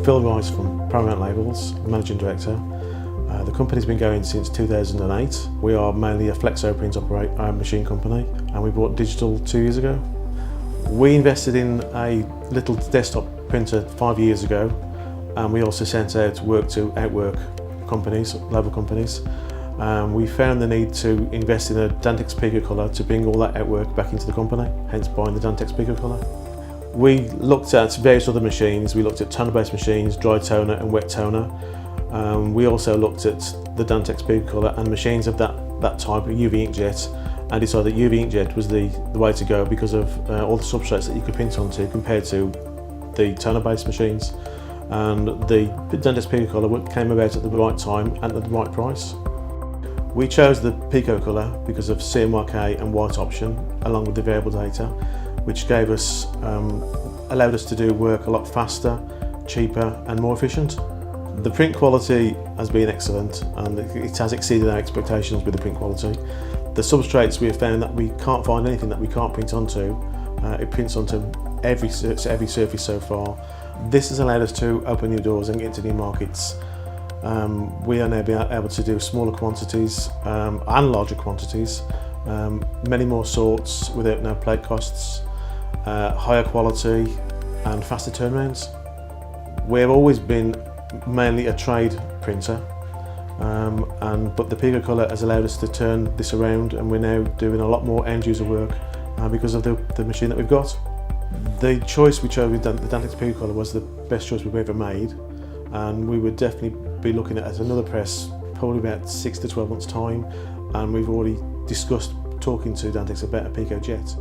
Phil Rice from Paramount Labels, Managing Director. The company's been going since 2008. We are mainly a flexo print machine company, and we bought digital 2 years ago. We invested in a little desktop printer 5 years ago, and we also sent out work to Outwork companies, local companies. We found the need to invest in a Dantex PicoColour to bring all that outwork back into the company, hence buying the Dantex PicoColour. We looked at various other machines. We looked at toner-based machines, dry toner and wet toner. We also looked at the Dantex PicoColour and machines of that type, UV inkjet, and decided that UV inkjet was the way to go because of all the substrates that you could print onto compared to the toner-based machines. And the Dantex PicoColour came about at the right time and at the right price. We chose the PicoColour because of CMYK and white option, along with the variable data, which gave us, allowed us to do work a lot faster, cheaper and more efficient. The print quality has been excellent, and it has exceeded our expectations with the print quality. The substrates, we have found that we can't find anything that we can't print onto. It prints onto every surface so far. This has allowed us to open new doors and get into new markets. We are now able to do smaller quantities and larger quantities, many more sorts without no plate costs, higher quality and faster turnarounds. We've always been mainly a trade printer, but the PicoColour has allowed us to turn this around, and we're now doing a lot more end user work because of the machine that we've got. The choice we chose with the Dantex PicoColour was the best choice we've ever made, and we would definitely be looking at another press probably about 6 to 12 months time, and we've already discussed talking to Dantex about a PicoJet.